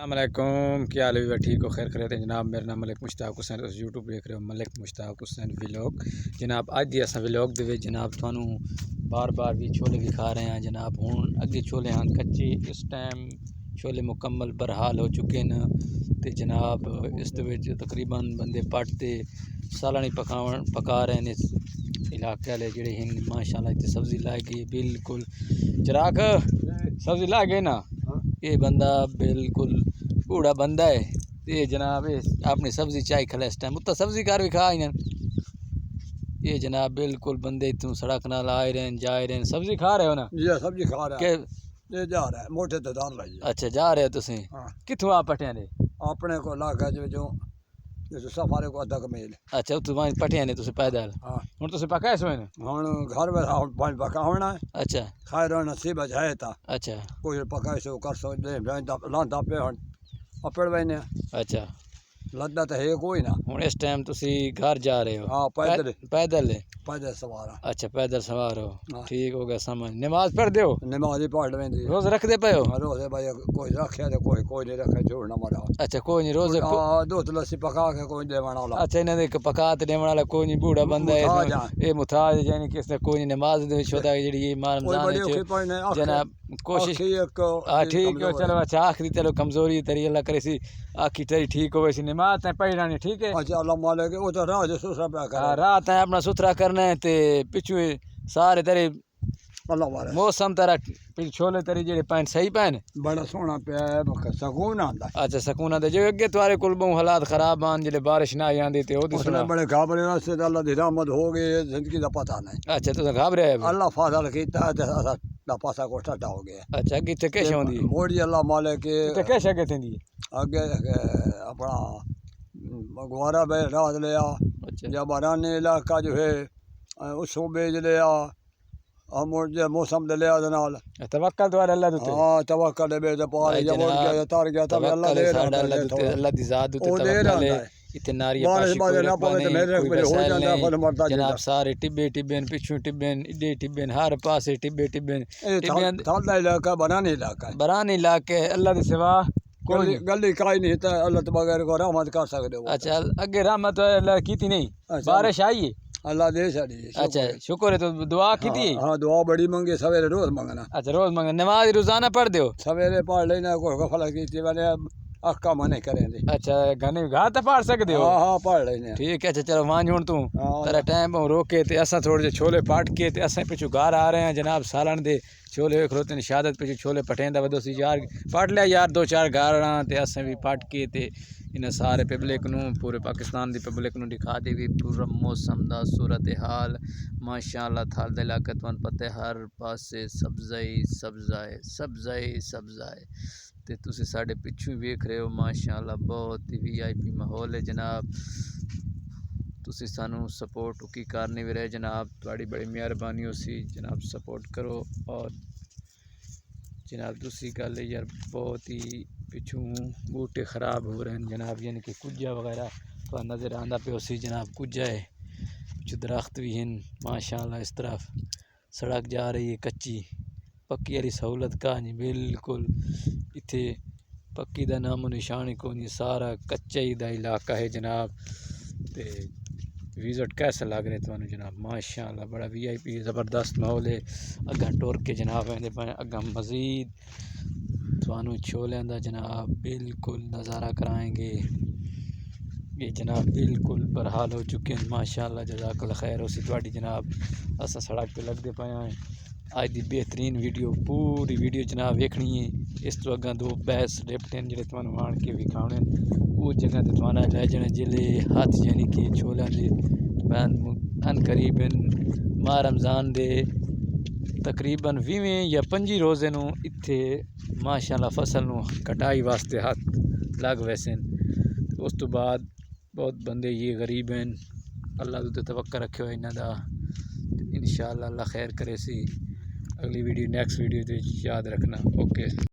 السلام علیکم، کیا حال ہے؟ ٹھیک ہو؟ خیر خیریت ہے جناب. میرا نام ملک مشتاق حسین. یوٹیوب دیکھ رہے ہو ملک مشتاق حسین ولاگ. جناب اج دی اساں ولاگ دے وچ جناب تھانوں بار بار بھی چھولے دکھا رہے ہیں. جناب ہن اگے چھولے ہیں کچے، اس ٹائم چھولے مکمل برحال ہو چکے ہیں تے جناب اس دے وچ تقریباً بندے پٹ تے سالانی پکا رہے ہیں. علاقے والے جڑے ہیں ماشاءاللہ تے سبزی لائے گئی بالکل. چراغ سبزی لائے گئے نا، یہ بندہ بالکل بوڑھا بندہ ہے. یہ جناب اپنی سبزی چاہی کھلا اس ٹائم اتنا سبزی کار بھی کھا ہی. یہ جناب بالکل بندے اتوں سڑک نال آئے رہے ہیں جائے رہے ہیں. سبزی کھا رہے ہو نا؟ جی سبزی کھا رہا ہے. یہ جا رہا ہے موٹے تے دار لائیے. اچھا جا رہے ہو تسی؟ کتھوں آ پٹیاں دے؟ اپنے کو علاقے جو سفارے کو ادھا میل. اچھا اتوں پٹیاں نے تسی پیدل؟ ہن تسی پکا سو نے؟ ہن گھر میں پانچ پکا ہونا ہے. اچھا خیر نصیب ہے تا. اچھا کوئی پکا سو کر سو دے لاندا پہ ہن اپڑ وینے. اچھا لدا تے ہے کوئی نہ. ہن اس ٹائم تسی گھر جا رہے ہو؟ ہاں پیدل پیدل ہے؟ پیدل سوار. اچھا پیدل سوار ہو، ٹھیک ہو گیا سمجھ. نماز پڑھ دے ہو؟ نماز ہی پڑھ ویندی. روز رکھ دے پے ہو؟ روز بھائی کوئی رکھے تے کوئی نہیں رکھے جھوڑ نہ مرا. اچھا کوئی نہیں روز دو لسی پکا کے کوئی دیوان والا. اچھا انہاں دے پکا تے دیوان والا کوئی نہیں. بوڑھا بندہ ہے اے محتاج یعنی کہ اس نے کوئی نہیں. نماز دے وچ ہوتا جڑی یہ ماہ رمضان وچ جناب کوشش. ہاں ٹھیک ہے چلو. اچھا آخری چلو کمزوری تیری اللہ کرے سی آخی تیری ٹھیک ہوئے سی. نماز تے پڑھ رانی ٹھیک ہے. اچھا اللہ مالک او تے راہ ستھرا پیا کرے. رات ہے اپنا ستھرا کرنا ہے تے پچھو سارے تیرے اللہ مالک موسم تیرا چھولے تیری جڑے پین صحیح پین بڑا سونا پیا ہے سکون آندا. اچھا سکون آندا. جو اگے تمہارے کول بہوں حالات خراب آن جڑے بارش نہ آندی تے او دی سنا. بڑے گھبرے راستے اللہ دی رحمت ہو گئی زندگی دا پتہ نہیں. اچھا تو گھبرے ہے اللہ فضل کیتا تے اسا دا پاسا کو ٹھڈا ہو گیا. اچھا کتے کیش ہوندی موڑی اللہ مالک تے کیش اگے تھندی اگے اپنا گوارا بے رات لیا. یا بارانی علاقہ جو ہے اس کو بیچ لیا. موسم دے لیا نال توکل تو اللہ دے. ہاں توکل دے بے پار جب اڑ گیا تار گیا تے اللہ دے رہا ہے. اللہ دی ذات تے توکل ہے. اتنے ناری پاشی جناب سارے ٹبے ٹبن پچھو ٹبن اڈے ٹبن ہر پاسے ٹبے ٹبن. تھالا علاقہ برانی علاقہ ہے. برانی علاقے اللہ دے سوا کوئی گلی کائی نہیں تے اللہ تو بغیر کو رحمت کر سکدے ہو. اچھا اگے رحمت اللہ کیتی نہیں بارش آئی ہے اللہ دے چھڑی. اچھا شکر ہے. تو دعا کیتی؟ ہاں دعا بڑی منگی سویرے روز منگنا. اچھا روز منگنا. نماز روزانہ پڑھ دیو؟ سویرے پڑھ لینا کوئی غفلت کیتی والے اکا منے کریں دے. اچھا گھنے گھر تے پڑھ سکدے ہو؟ ہاں ہاں پڑھ لینا. ٹھیک ہے. اچھا چلو وانج ہن تو تیرا ٹائم روکے تے اساں تھوڑے جے چھولے پٹ کے تے اساں پچھو گھر آ رہے ہیں جناب. سالن دے چھولے کھلوتے نے شہادت پچھو چھولے پٹیندا ودو سی یار پٹ لیا یار دو چار گھر تے اساں بھی پٹ کے تے انہاں سارے پبلک نو پورے پاکستان دی پبلک نو دکھا دے وی پورا موسم دا صورتحال. ماشاءاللہ تھال دے علاقے تون پتہ ہر پاسے سبزائی سبزائے سبزائی سبزائے تے تسی ساڈے پچھو ویکھ رہے ہو. ماشاءاللہ بہت ہی وی آئی پی ماحول ہے جناب. تسی سانو سپورٹ کی کرنے بھی رہے جناب. تہاڈی بڑی مہربانی ہو سی جناب. سپورٹ کرو. اور جناب دوسری گل ہے یار بہت ہی پچھوں بوٹے خراب ہو رہے ہیں جناب. یعنی کہ کجا وغیرہ تو نظر آندا پہ سی جناب. کجا ہے پچھو درخت بھی ہیں ماشاءاللہ. اس طرف سڑک جا رہی ہے کچی. پکی والی سہولت کا نہیں بالکل. اتھے پکی دا نام و نشان ہی کوئی نہیں. سارا کچا ہی دا علاقہ ہے جناب. تے وزٹ کیسا لگ رہے تمہیں جناب؟ ماشاءاللہ بڑا وی آئی پی زبردست ماحول ہے. اگاں ٹور کے جناب اگاں مزید تمہیں چھولیاں دا جناب بالکل نظارہ کرائیں گے. یہ جناب بالکل برحال ہو چکے ہیں ماشاءاللہ. جزاک اللہ خیر ہو سی تواڈی جناب. اساں سڑک پہ لگدے پے ہیں. اج دی بہترین ویڈیو پوری ویڈیو جناب ویکھنی ہے. اس تو اگاں دو بیس ڈپٹن جڑے تمہیں آن کے وکھاونے وہ جگہ تے تمہیں لے جانے جلے ہاتھ یعنی کہ چھولیاں دے ان قریباً ماہ رمضان دے تقریباً 20 یا 25 روزے نو اتھے ماشاءاللہ فصل نو کٹائی واسطے ہاتھ لگ ویسن. اس تو بعد بہت بندے یہ غریب ہیں. اللہ تو توقع رکھے ہوئے انہاں دا. انشاءاللہ اللہ خیر کرے سی. اگلی ویڈیو نیکسٹ ویڈیو تے یاد رکھنا. اوکے.